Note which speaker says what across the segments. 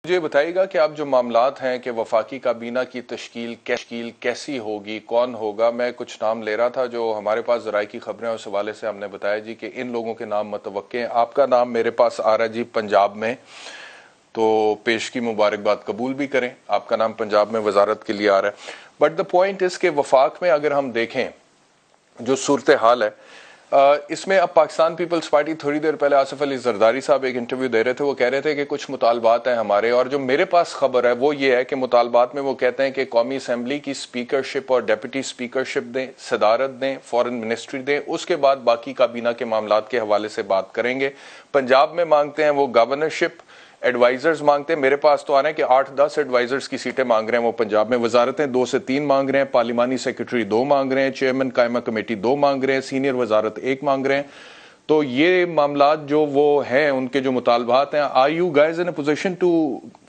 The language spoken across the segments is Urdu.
Speaker 1: مجھے بتائیے گا کہ اب جو معاملات ہیں کہ وفاقی کابینہ کی تشکیل کیسی ہوگی، کون ہوگا؟ میں کچھ نام لے رہا تھا جو ہمارے پاس ذرائع کی خبریں اس حوالے سے ہم نے بتایا جی کہ ان لوگوں کے نام متوقع ہیں۔ آپ کا نام میرے پاس آ رہا ہے جی پنجاب میں، تو پیش کی مبارکباد قبول بھی کریں، آپ کا نام پنجاب میں وزارت کے لیے آ رہا ہے۔ بٹ دا پوائنٹ اس کہ وفاق میں اگر ہم دیکھیں جو صورتحال ہے، اس میں اب پاکستان پیپلز پارٹی، تھوڑی دیر پہلے آصف علی زرداری صاحب ایک انٹرویو دے رہے تھے، وہ کہہ رہے تھے کہ کچھ مطالبات ہیں ہمارے، اور جو میرے پاس خبر ہے وہ یہ ہے کہ مطالبات میں وہ کہتے ہیں کہ قومی اسمبلی کی اسپیکرشپ اور ڈیپٹی اسپیکرشپ دیں، صدارت دیں، فورن منسٹری دیں، اس کے بعد باقی کابینہ کے معاملات کے حوالے سے بات کریں گے۔ پنجاب میں مانگتے ہیں وہ گورنرشپ، ایڈوائزرز مانگتے ہیں، میرے پاس تو آ رہے ہیں کہ 8-10 ایڈوائزرز کی سیٹیں مانگ رہے ہیں وہ پنجاب میں، وزارتیں 2 سے 3 مانگ رہے ہیں، پارلیمانی سیکرٹری 2 مانگ رہے ہیں، چیئرمین قائمہ کمیٹی 2 مانگ رہے ہیں، سینئر وزارت 1 مانگ رہے ہیں۔ تو یہ معاملات جو وہ ہیں، ان کے جو مطالبات ہیں، are you guys in a position to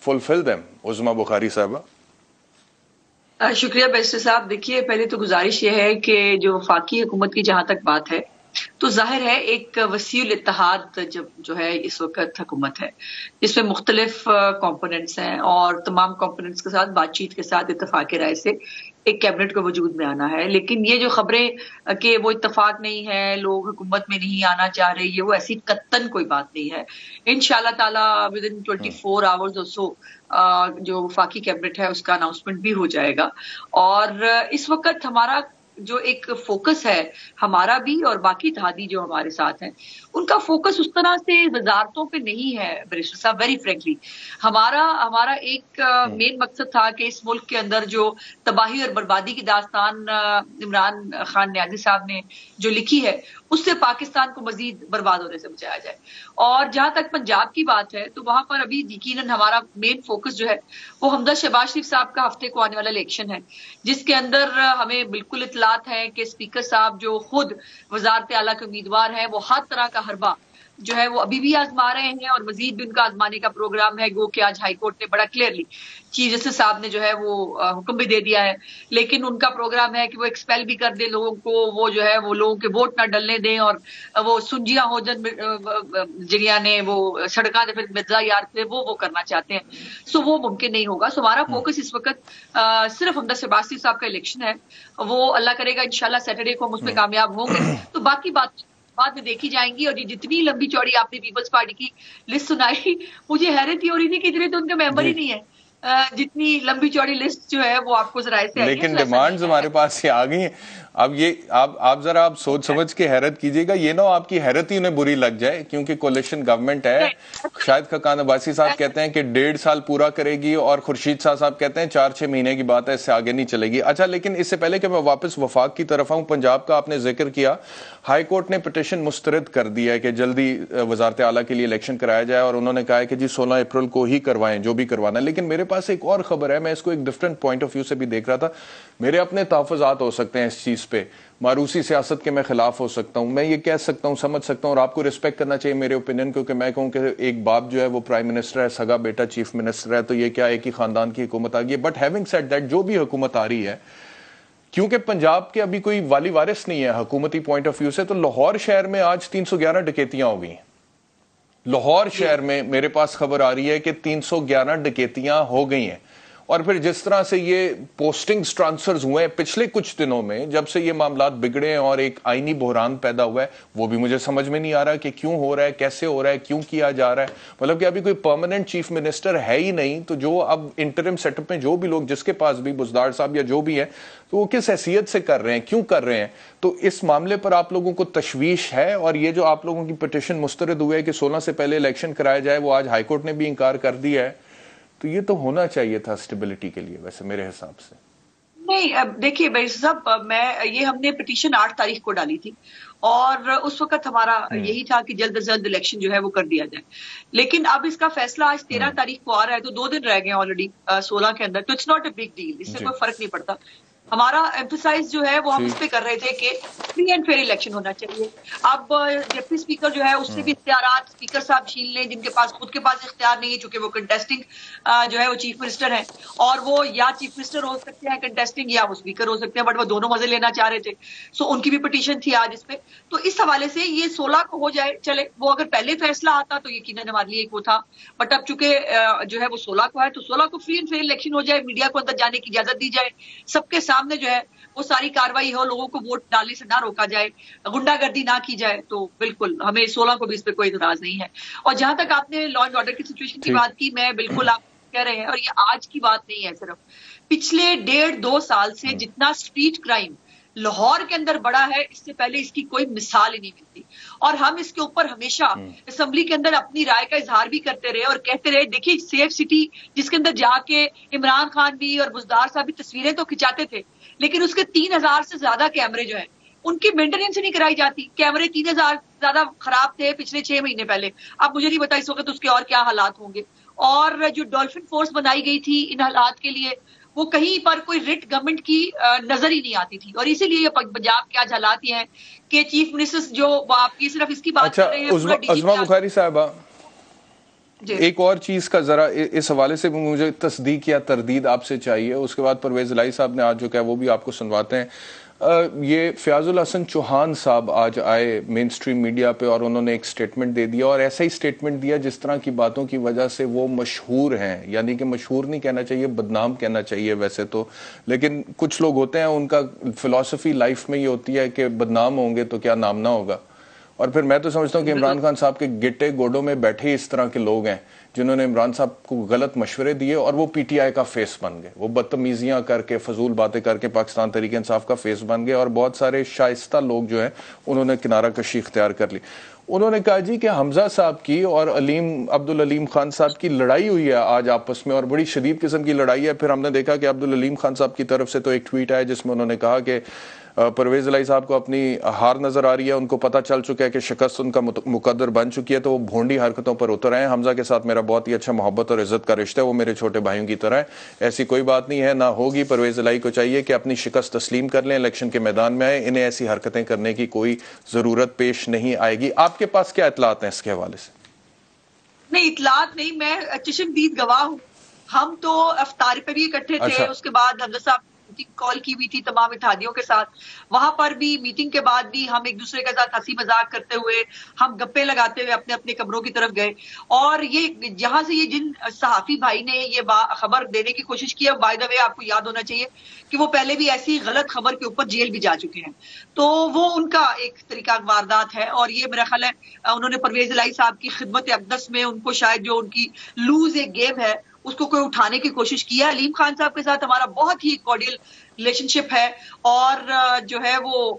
Speaker 1: fulfil them? Uzma Bukhari صاحبہ۔
Speaker 2: شکریہ بیسٹر صاحب۔ دیکھیے، پہلے تو گزارش یہ ہے کہ جو وفاقی حکومت کی جہاں تک بات ہے تو ظاہر ہے ایک وسیع الاتحاد جو ہے اس وقت حکومت ہے، جس میں مختلف کمپوننٹس ہیں، اور تمام کمپوننٹس کے ساتھ بات چیت کے ساتھ اتفاق رائے سے ایک کیبنٹ کو وجود میں آنا ہے۔ لیکن یہ جو خبریں کہ وہ اتفاق نہیں ہے، لوگ حکومت میں نہیں آنا چاہ رہے، یہ وہ ایسی قطعاً کوئی بات نہیں ہے۔ انشاءاللہ تعالی ودن 24 آورز اور سو جو وفاقی کیبنٹ ہے اس کا اناؤنسمنٹ بھی ہو جائے گا۔ اور اس وقت ہمارا جو ایک فوکس ہے، ہمارا بھی اور باقی اتحادی جو ہمارے ساتھ ہیں، ان کا فوکس اس طرح سے وزارتوں پہ نہیں ہے بیرسٹر صاحب، ویری فرینکلی۔ ہمارا ایک مین مقصد تھا کہ اس ملک کے اندر جو تباہی اور بربادی کی داستان عمران خان نیازی صاحب نے جو لکھی ہے، اس سے پاکستان کو مزید برباد ہونے سے بچایا جائے۔ اور جہاں تک پنجاب کی بات ہے تو وہاں پر ابھی یقیناً ہمارا مین فوکس جو ہے وہ حمزہ شہباز شریف صاحب کا ہفتے کو آنے والا الیکشن ہے، جس کے اندر ہمیں بالکل اطلاعات ہے کہ اسپیکر صاحب جو خود وزارت اعلیٰ کے امیدوار ہیں، وہ ہر طرح کا حربہ جو ہے وہ ابھی بھی آزما رہے ہیں، اور مزید بھی ان کا آزمانے کا پروگرام ہے۔ گو کہ آج ہائی کورٹ نے بڑا کلیئرلی چیف جسٹس صاحب نے جو ہے وہ حکم بھی دے دیا ہے، لیکن ان کا پروگرام ہے کہ وہ ایکسپیل بھی کر دیں لوگوں کو، وہ جو ہے وہ لوگوں کے ووٹ نہ ڈلنے دیں، اور وہ سنجیاں ہو جن جنیا نے وہ سڑکاں پھر مرزا یار تھے وہ کرنا چاہتے ہیں۔ سو وہ ممکن نہیں ہوگا۔ سو ہمارا فوکس اس وقت صرف حمزہ شہباز شریف صاحب کا الیکشن ہے، وہ اللہ کرے گا انشاءاللہ سیٹرڈے کو ہم اس میں کامیاب ہوں گے، تو باقی بات بعد میں دیکھی جائیں گی۔ اور یہ جتنی لمبی چوڑی آپ نے پیپلز پارٹی کی لسٹ سنائی، مجھے حیرت ہی ہو رہی تھی کہ اتنے تو ان کے ممبر ہی نہیں ہے، جتنی لمبی چوڑی لسٹ جو ہے وہ آپ کو ذرائع سے آئی ہے۔
Speaker 1: لیکن ڈیمانڈز ہمارے پاس ہی آ گئی ہیں۔ اب یہ آپ ذرا سوچ سمجھ کے حیرت کیجئے گا، یہ نہ آپ کی حیرت ہی انہیں بری لگ جائے، کیونکہ کولیشن گورنمنٹ ہے۔ شاید خاقان عباسی صاحب کہتے ہیں کہ 1.5 سال پورا کرے گی، اور خورشید صاحب کہتے ہیں 4-6 مہینے کی بات ہے، اس سے آگے نہیں چلے گی۔ اچھا، لیکن اس سے پہلے کہ میں واپس وفاق کی طرف آؤں، پنجاب کا آپ نے ذکر کیا، ہائی کورٹ نے پٹیشن مسترد کر دیا ہے کہ جلدی وزارت اعلیٰ کے لیے الیکشن کرایا جائے، اور انہوں نے کہا ہے کہ جی 16 اپریل کو ہی کروائیں جو بھی کروانا ہے۔ لیکن میرے پاس ایک اور خبر ہے، میں اس کو ایک ڈفرنٹ پوائنٹ آف ویو سے بھی دیکھ رہا تھا۔ میرے اپنے تحفظات ہو سکتے ہیں اس چیز پہ، ماروسی سیاست کے میں خلاف ہو سکتا ہوں، میں یہ کہہ سکتا ہوں، سمجھ سکتا ہوں، اور آپ کو ریسپیکٹ کرنا چاہیے میرے اوپینین، کیونکہ میں کہوں کہ ایک باپ جو ہے وہ پرائم منسٹر ہے، سگا بیٹا چیف منسٹر ہے، تو یہ کیا ایک ہی خاندان کی حکومت آ گئی ہے۔ بٹ ہیونگ سیڈ دیٹ، جو بھی حکومت آ رہی ہے، کیونکہ پنجاب کے ابھی کوئی والی وارث نہیں ہے حکومتی پوائنٹ آف ویو سے، تو لاہور شہر میں آج 311 ڈکیتیاں ہو گئی ہیں۔ لاہور شہر میں میرے پاس خبر آ رہی ہے کہ 311 ڈکیتیاں ہو گئی ہیں۔ اور پھر جس طرح سے یہ پوسٹنگز ٹرانسفرز ہوئے ہیں پچھلے کچھ دنوں میں، جب سے یہ معاملات بگڑے ہیں اور ایک آئینی بحران پیدا ہوا ہے، وہ بھی مجھے سمجھ میں نہیں آ رہا کہ کیوں ہو رہا ہے، کیسے ہو رہا ہے، کیوں کیا جا رہا ہے۔ مطلب کہ ابھی کوئی پرماننٹ چیف منسٹر ہے ہی نہیں، تو جو اب انٹرم سیٹ اپ میں جو بھی لوگ، جس کے پاس بھی بزدار صاحب یا جو بھی ہے، تو وہ کس حیثیت سے کر رہے ہیں، کیوں کر رہے ہیں؟ تو اس معاملے پر آپ لوگوں کو تشویش ہے؟ اور یہ جو آپ لوگوں کی پٹیشن مسترد ہوئے کہ 16 سے پہلے الیکشن کرایا جائے، وہ آج ہائی کورٹ نے بھی انکار کر دیا ہے، تو یہ تو ہونا چاہیے تھا اسٹیبلٹی کے لیے ویسے میرے حساب سے۔
Speaker 2: نہیں، اب دیکھیے بھائی صاحب، ہم نے پٹیشن 8 تاریخ کو ڈالی تھی، اور اس وقت ہمارا یہی تھا کہ جلد از جلد الیکشن جو ہے وہ کر دیا جائے۔ لیکن اب اس کا فیصلہ آج 13 تاریخ کو آ رہا ہے، تو 2 دن رہ گئے آلریڈی 16 کے اندر، تو it's not a big deal, اس سے کوئی فرق نہیں پڑتا۔ ہمارا ایمفسائز جو ہے وہ ہم اس پہ کر رہے تھے کہ فری اینڈ فیئر الیکشن ہونا چاہیے. اب ڈپٹی اسپیکر جو ہے اس سے بھی اختیارات اسپیکر صاحب چھین لیں جن کے پاس خود کے پاس اختیار نہیں ہے, چونکہ وہ کنٹیسٹنگ جو ہے وہ چیف منسٹر ہیں, اور وہ یا چیف منسٹر ہو سکتے ہیں کنٹیسٹنگ یا وہ اسپیکر ہو سکتے ہیں, بٹ وہ دونوں مزے لینا چاہ رہے تھے. سو ان کی بھی پٹیشن تھی آج اس پہ. تو اس حوالے سے یہ 16 کو ہو جائے, چلے وہ اگر پہلے فیصلہ آتا تو یقیناً ہمارے لیے ایک وہ تھا, بٹ اب چونکہ جو ہے وہ 16 کو ہے تو 16 کو فری اینڈ فیئر الیکشن ہو جائے, میڈیا کو اندر جانے کی اجازت دی جائے, سب کے سامنے جو ہے وہ ساری کاروائی ہو, لوگوں کو ووٹ ڈالنے سے نہ روکا جائے, غنڈہ گردی نہ کی جائے, تو بالکل ہمیں 16 کو بھی اس پہ کوئی اعتراض نہیں ہے. اور جہاں تک آپ نے لا اینڈ آرڈر کی سچویشن کی بات کی, میں بالکل آپ کہہ رہے ہیں, اور یہ آج کی بات نہیں ہے, صرف پچھلے 1.5-2 سال سے جتنا اسٹریٹ کرائم لاہور کے اندر بڑا ہے, اس سے پہلے اس کی کوئی مثال ہی نہیں ملتی. اور ہم اس کے اوپر ہمیشہ اسمبلی کے اندر اپنی رائے کا اظہار بھی کرتے رہے اور کہتے رہے, دیکھیے سیف سٹی جس کے اندر جا کے عمران خان بھی اور بزدار صاحب بھی تصویریں تو کھنچاتے تھے, لیکن اس کے 3000 سے زیادہ کیمرے جو ہیں ان کی مینٹیننس نہیں کرائی جاتی. کیمرے 3000 زیادہ خراب تھے پچھلے 6 مہینے پہلے, اب مجھے نہیں پتا اس وقت اس کے اور کیا حالات ہوں گے. اور جو ڈولفن فورس بنائی گئی تھی ان حالات کے لیے, وہ کہیں پر کوئی رٹ گورنمنٹ کی نظر ہی نہیں آتی تھی. اور اسی لیے یہ پنجاب کے آج حالات یہ ہیں کہ چیف منسٹر جو آپ کی صرف اس کی بات کر رہے ہیں.
Speaker 1: عظمیٰ بخاری صاحبہ, ایک اور چیز کا ذرا اس حوالے سے مجھے تصدیق یا تردید آپ سے چاہیے, اس کے بعد پرویز الہی صاحب نے آج جو کہا وہ بھی آپ کو سنواتے ہیں. یہ فیاض الحسن چوہان صاحب آج آئے مین سٹریم میڈیا پہ اور انہوں نے ایک سٹیٹمنٹ دے دیا, اور ایسا ہی سٹیٹمنٹ دیا جس طرح کی باتوں کی وجہ سے وہ مشہور ہیں, یعنی کہ مشہور نہیں کہنا چاہیے, بدنام کہنا چاہیے ویسے تو, لیکن کچھ لوگ ہوتے ہیں ان کا فلسفی لائف میں یہ ہوتی ہے کہ بدنام ہوں گے تو کیا نام نہ ہوگا. اور پھر میں تو سمجھتا ہوں کہ عمران خان صاحب کے گٹے گوڈوں میں بیٹھے اس طرح کے لوگ ہیں جنہوں نے عمران صاحب کو غلط مشورے دیے اور وہ پی ٹی آئی کا فیس بن گئے, وہ بدتمیزیاں کر کے فضول باتیں کر کے پاکستان تحریک انصاف کا فیس بن گئے, اور بہت سارے شائستہ لوگ جو ہیں انہوں نے کنارہ کشی اختیار کر لی. انہوں نے کہا جی کہ حمزہ صاحب کی اور عبدالعلیم خان صاحب کی لڑائی ہوئی ہے آج آپس میں, اور بڑی شدید قسم کی لڑائی ہے. پھر ہم نے دیکھا کہ عبدالعلیم خان صاحب کی طرف سے تو ایک ٹویٹ آیا جس میں انہوں نے کہا کہ پرویز الہی صاحب کو اپنی ہار نظر آ رہی ہے, ان کو پتہ چل چکا ہے کہ شکست ان کا مقدر بن چکی ہے, تو وہ بھونڈی حرکتوں پر اتر آئے ہیں. حمزہ کے ساتھ میرا بہت ہی اچھا محبت اور عزت کا رشتہ ہے, وہ میرے چھوٹے بھائیوں کی طرح ہے, ایسی کوئی بات نہیں ہے, نہ ہوگی. پرویز الہی کو چاہیے کہ اپنی شکست تسلیم کر لیں, الیکشن کے میدان میں آئے, انہیں ایسی حرکتیں کرنے کی کوئی ضرورت پیش نہیں آئے گی. آپ کے پاس کیا اطلاعات ہیں اس کے حوالے سے؟
Speaker 2: نہیں, اطلاعات نہیں, میں چشمدید گواہ ہوں. ہم تو افطار پہ بھی اکٹھے تھے, اس کے بعد حمزہ صاحب میٹنگ کال کی ہوئی تھی تمام اتحادیوں کے ساتھ, وہاں پر بھی میٹنگ کے بعد بھی ہم ایک دوسرے کے ساتھ ہنسی مذاق کرتے ہوئے, ہم گپے لگاتے ہوئے اپنے اپنے کمروں کی طرف گئے. اور یہ جہاں سے یہ جن صحافی بھائی نے یہ خبر دینے کی کوشش کی ہے, بائی دا وے آپ کو یاد ہونا چاہیے کہ وہ پہلے بھی ایسی غلط خبر کے اوپر جیل بھی جا چکے ہیں, تو وہ ان کا ایک طریقہ واردات ہے. اور یہ میرا خیال ہے انہوں نے پرویز الہی صاحب کی خدمت اقدس میں ان کو شاید جو ان کی لوز ایک گیم ہے اس کو کوئی اٹھانے کی کوشش کی ہے. علیم خان صاحب کے ساتھ ہمارا بہت ہی کارڈیل ریلیشن شپ ہے, اور جو ہے وہ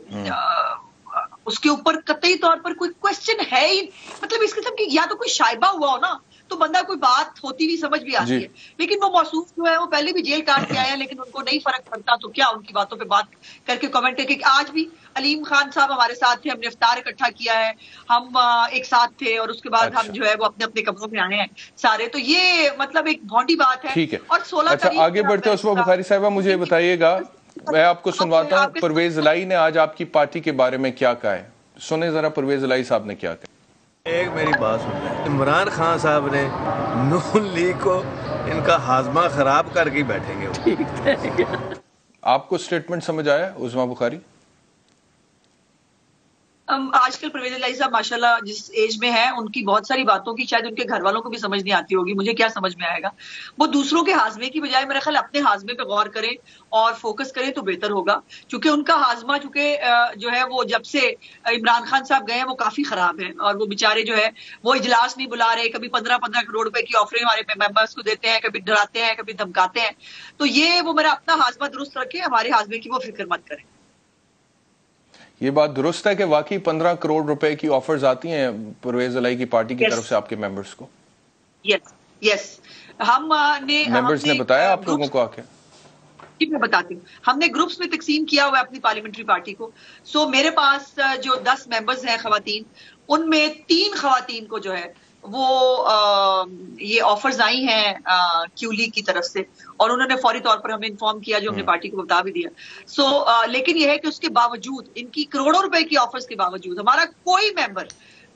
Speaker 2: اس کے اوپر قطعی طور پر کوئی کوشچن ہے ہی, مطلب اس قسم کی یا تو کوئی شائبہ ہوا ہو نا تو بندہ کوئی بات ہوتی بھی سمجھ بھی آتی ہے, لیکن وہ موصوف جو ہے وہ پہلے بھی جیل کاٹ کے آئے ہیں, لیکن ان کو نہیں فرق پڑتا, تو کیا ان کی باتوں پہ بات کر کے کمنٹ کر کے. آج بھی علیم خان صاحب ہمارے ساتھ تھے, ہم نے افطار اکٹھا کیا ہے, ہم ایک ساتھ تھے, اور اس کے بعد ہم جو ہے وہ اپنے اپنے کمروں میں آئے ہیں سارے. تو یہ مطلب ایک بھونڈی بات ہے. اور 16
Speaker 1: آگے بڑھتے عثمیٰ بخاری صاحبہ, مجھے بتائیے گا, میں آپ کو سنواتا ہوں پرویز الہی نے آج آپ کی پارٹی کے بارے میں کیا کہا ہے. سنیں ذرا پرویز الہی صاحب نے کیا کہا.
Speaker 3: ایک میری بات سنیں, عمران خان صاحب نے نون لیگ کو ان کا ہاضمہ خراب کر کے بیٹھیں گے.
Speaker 1: آپ کو سٹیٹمنٹ سمجھ آیا عظمیٰ بخاری؟
Speaker 2: آج کل پرویز الہی صاحب ماشاءاللہ جس ایج میں ہیں, ان کی بہت ساری باتوں کی شاید ان کے گھر والوں کو بھی سمجھ نہیں آتی ہوگی, مجھے کیا سمجھ میں آئے گا. وہ دوسروں کے ہاضمے کی بجائے میرا خیال اپنے ہاضمے پہ غور کریں اور فوکس کریں تو بہتر ہوگا, چونکہ ان کا ہاضمہ چونکہ جو ہے وہ جب سے عمران خان صاحب گئے ہیں وہ کافی خراب ہے, اور وہ بیچارے جو ہے وہ اجلاس نہیں بلا رہے, کبھی 15 کروڑ روپے کی آفریں ہمارے ممبرس کو دیتے ہیں, کبھی ڈراتے ہیں, کبھی دھمکاتے ہیں. تو یہ وہ میرا اپنا ہاضمہ درست رکھے, ہمارے ہاضمے کی وہ فکر مت کریں.
Speaker 1: یہ بات درست ہے کہ واقعی 15 کروڑ روپے کی آفرز آتی ہیں پرویز الہی کی پارٹی کی طرف سے آپ کے ممبرز کو؟
Speaker 2: یس ہم نے
Speaker 1: ممبرز نے بتایا آپ لوگوں کو آ کے؟
Speaker 2: جی میں بتاتی ہوں, ہم نے گروپس میں تقسیم کیا ہوا ہے اپنی پارلیمنٹری پارٹی کو. سو میرے پاس جو 10 ممبرز ہیں خواتین, ان میں 3 خواتین کو جو ہے وہ یہ آفرز آئی ہیں کیو لیگ کی طرف سے، اور انہوں نے فوری طور پر ہمیں انفارم کیا، جو ہم نے پارٹی کو بتا بھی دیا. لیکن یہ ہے کہ اس کے باوجود، ان کی کروڑوں روپے کی آفرز کے باوجود، ہمارا کوئی ممبر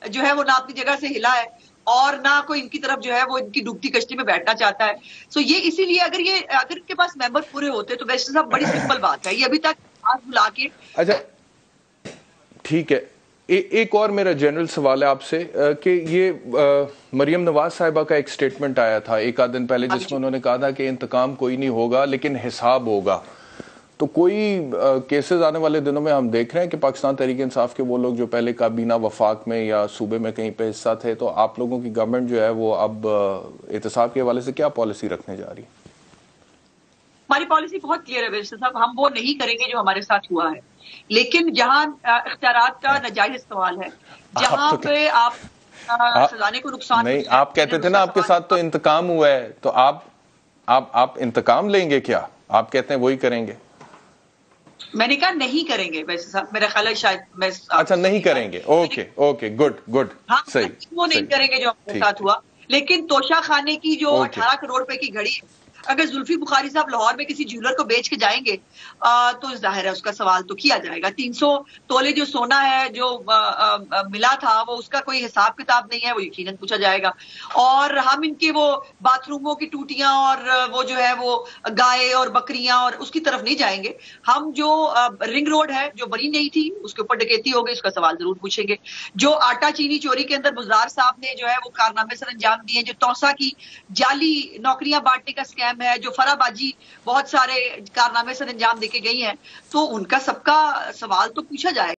Speaker 2: جو ہے وہ نہ اپنی جگہ سے ہلا ہے اور نہ کوئی ان کی طرف جو ہے وہ ان کی ڈوبتی کشتی میں بیٹھنا چاہتا ہے. یہ اسی لیے اگر ان کے پاس ممبر پورے ہوتے تو ویسے صاحب بڑی سمپل بات ہے، یہ ابھی تک ہاتھ بلا کے.
Speaker 1: اچھا ٹھیک ہے، ایک اور میرا جنرل سوال ہے آپ سے کہ یہ مریم نواز صاحبہ کا ایک سٹیٹمنٹ آیا تھا ایک آدھ دن پہلے، جس میں انہوں نے کہا تھا کہ انتقام کوئی نہیں ہوگا لیکن حساب ہوگا. تو کوئی کیسز آنے والے دنوں میں ہم دیکھ رہے ہیں کہ پاکستان تحریک انصاف کے وہ لوگ جو پہلے کابینہ وفاق میں یا صوبے میں کہیں پہ حصہ تھے، تو آپ لوگوں کی گورنمنٹ جو ہے وہ اب احتساب کے حوالے سے کیا پالیسی رکھنے جا رہی ہے؟
Speaker 2: ہماری پالیسی بہت کلیئر ہے ویسے صاحب، ہم وہ نہیں کریں گے جو ہمارے ساتھ ہوا ہے. لیکن جہاں اختیارات کا ناجائز استعمال ہے، جہاں پہ آپ خزانے کو نقصان
Speaker 1: نہیں، آپ کہتے تھے نا آپ کے ساتھ تو انتقام ہوا ہے، تو آپ انتقام لیں گے کیا؟ آپ کہتے ہیں وہی کریں گے.
Speaker 2: میں نے کہا نہیں کریں گے ویسے صاحب، میرا خیال ہے شاید میں
Speaker 1: اچھا نہیں کریں گے، اوکے گڈ
Speaker 2: ہاں
Speaker 1: صحیح،
Speaker 2: وہ نہیں کریں گے جو ہمارے ساتھ ہوا. لیکن توشہ خانے کی جو 18 کروڑ روپے کی گھڑی ہے، اگر زلفی بخاری صاحب لاہور میں کسی جیولر کو بیچ کے جائیں گے تو ظاہر ہے اس کا سوال تو کیا جائے گا. 300 تولے جو سونا ہے جو ملا تھا، وہ اس کا کوئی حساب کتاب نہیں ہے، وہ یقیناً پوچھا جائے گا. اور ہم ان کے وہ باتھ روموں کی ٹوٹیاں اور وہ جو ہے وہ گائے اور بکریاں اور اس کی طرف نہیں جائیں گے. ہم جو رنگ روڈ ہے جو بنی نہیں تھی، اس کے اوپر ڈکیتی ہو گئی، اس کا سوال ضرور پوچھیں گے. جو آٹا چینی چوری کے اندر بزدار صاحب نے جو ہے وہ کارنامے سر انجام دیے، جو توسا کی جعلی نوکریاں بانٹنے کا اسکیم ہے، جو فرا باجی بہت سارے کارنامے سر انجام دے کے گئی ہیں، تو ان کا سب کا سوال تو پوچھا جائے.